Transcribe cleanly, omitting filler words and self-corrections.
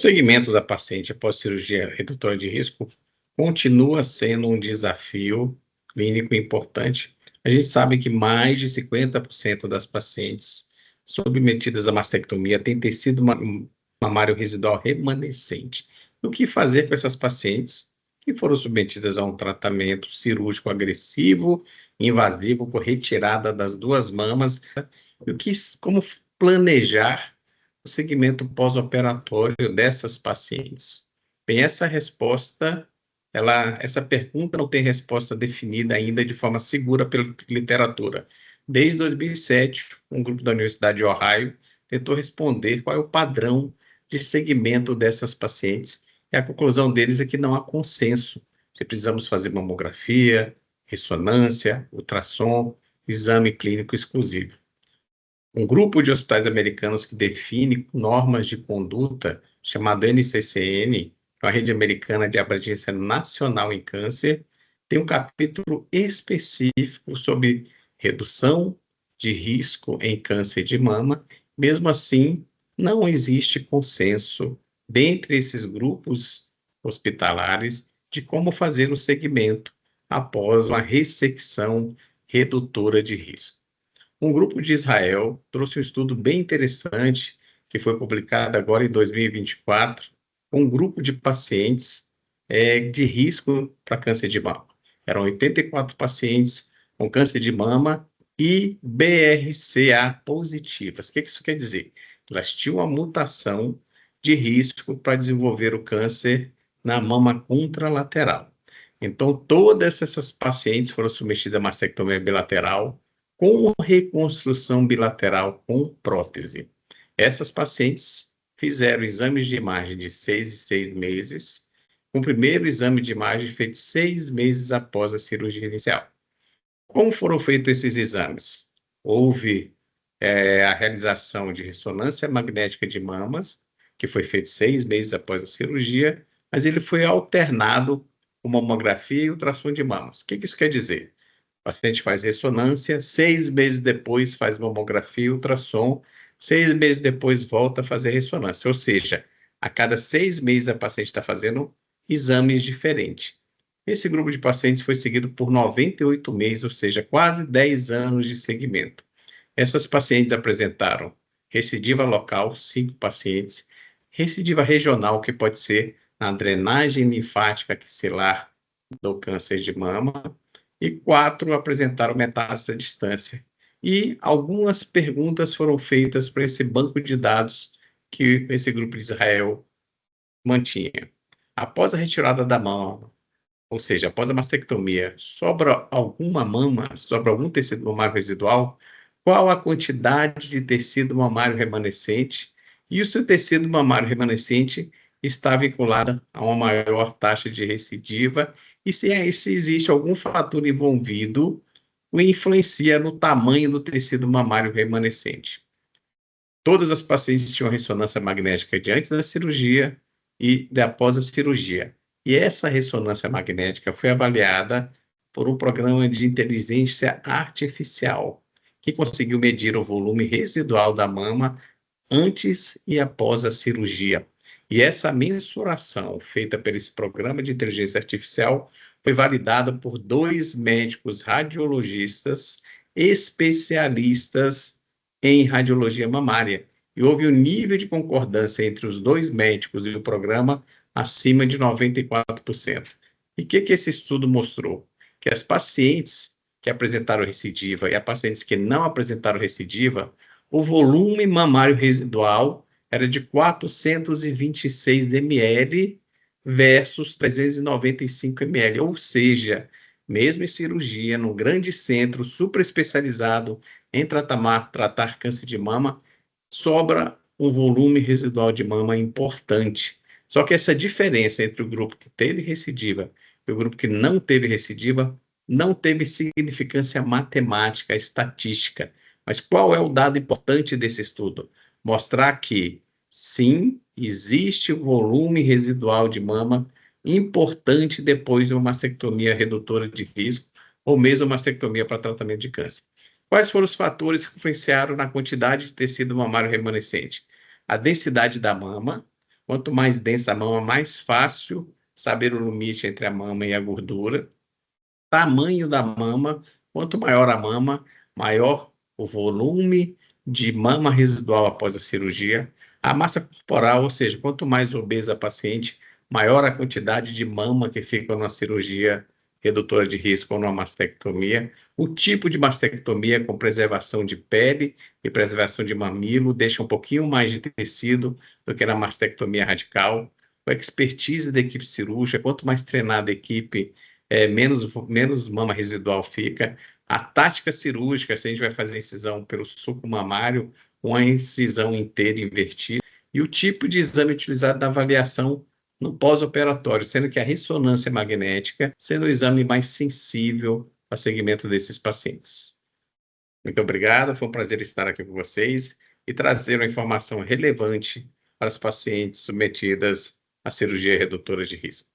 O segmento da paciente após cirurgia redutora de risco continua sendo um desafio clínico importante. A gente sabe que mais de 50% das pacientes submetidas à mastectomia têm tecido mamário residual remanescente. O que fazer com essas pacientes que foram submetidas a um tratamento cirúrgico agressivo, invasivo, por retirada das duas mamas? Como planejar o segmento pós-operatório dessas pacientes? Bem, essa pergunta não tem resposta definida ainda de forma segura pela literatura. Desde 2007, um grupo da Universidade de Ohio tentou responder qual é o padrão de segmento dessas pacientes, e a conclusão deles é que não há consenso se precisamos fazer mamografia, ressonância, ultrassom, exame clínico exclusivo. Um grupo de hospitais americanos que define normas de conduta, chamado NCCN, a Rede Americana de Abrangência Nacional em Câncer, tem um capítulo específico sobre redução de risco em câncer de mama. Mesmo assim, não existe consenso dentre esses grupos hospitalares de como fazer o segmento após uma ressecção redutora de risco. Um grupo de Israel trouxe um estudo bem interessante, que foi publicado agora em 2024, com um grupo de pacientes de risco para câncer de mama. Eram 84 pacientes com câncer de mama e BRCA positivas. O que isso quer dizer? Elas tinham uma mutação de risco para desenvolver o câncer na mama contralateral. Então, todas essas pacientes foram submetidas a mastectomia bilateral com reconstrução bilateral com prótese. Essas pacientes fizeram exames de imagem de 6 em 6 meses, com o primeiro exame de imagem feito 6 meses após a cirurgia inicial. Como foram feitos esses exames? Houve a realização de ressonância magnética de mamas, que foi feito 6 meses após a cirurgia, mas ele foi alternado com mamografia e ultrassom de mamas. O que isso quer dizer? O paciente faz ressonância, 6 meses depois faz mamografia e ultrassom, 6 meses depois volta a fazer ressonância. Ou seja, a cada 6 meses a paciente está fazendo exames diferentes. Esse grupo de pacientes foi seguido por 98 meses, ou seja, quase 10 anos de seguimento. Essas pacientes apresentaram recidiva local, 5 pacientes, recidiva regional, que pode ser na drenagem linfática axilar do câncer de mama, e 4 apresentaram metástase à distância. E algumas perguntas foram feitas para esse banco de dados que esse grupo de Israel mantinha. Após a retirada da mama, ou seja, após a mastectomia, sobra alguma mama, sobra algum tecido mamário residual? Qual a quantidade de tecido mamário remanescente? E o seu tecido mamário remanescente está vinculado a uma maior taxa de recidiva? E se existe algum fator envolvido que influencia no tamanho do tecido mamário remanescente? Todas as pacientes tinham ressonância magnética de antes da cirurgia e de após a cirurgia. E essa ressonância magnética foi avaliada por um programa de inteligência artificial, que conseguiu medir o volume residual da mama antes e após a cirurgia. E essa mensuração feita por esse programa de inteligência artificial foi validada por 2 médicos radiologistas especialistas em radiologia mamária. E houve um nível de concordância entre os 2 médicos e o programa acima de 94%. E o que esse estudo mostrou? Que as pacientes que apresentaram recidiva e as pacientes que não apresentaram recidiva, o volume mamário residual era de 426 ml versus 395 ml, ou seja, mesmo em cirurgia, num grande centro super especializado em tratar câncer de mama, sobra um volume residual de mama importante. Só que essa diferença entre o grupo que teve recidiva e o grupo que não teve recidiva não teve significância matemática, estatística. Mas qual é o dado importante desse estudo? Mostrar que, sim, existe um volume residual de mama importante depois de uma mastectomia redutora de risco ou mesmo uma mastectomia para tratamento de câncer. Quais foram os fatores que influenciaram na quantidade de tecido mamário remanescente? A densidade da mama, Quanto mais densa a mama, mais fácil saber o limite entre a mama e a gordura. Tamanho da mama, quanto maior a mama, maior o volume de mama residual após a cirurgia. A massa corporal, ou seja, quanto mais obesa a paciente, maior a quantidade de mama que fica na cirurgia redutora de risco ou numa mastectomia. O tipo de mastectomia com preservação de pele e preservação de mamilo deixa um pouquinho mais de tecido do que na mastectomia radical. A expertise da equipe cirúrgica, quanto mais treinada a equipe, menos mama residual fica. A tática cirúrgica, se a gente vai fazer incisão pelo sulco mamário, uma incisão inteira invertida. E o tipo de exame utilizado na avaliação no pós-operatório, sendo que a ressonância magnética sendo o exame mais sensível ao segmento desses pacientes. Muito obrigado, foi um prazer estar aqui com vocês e trazer uma informação relevante para as pacientes submetidas à cirurgia redutora de risco.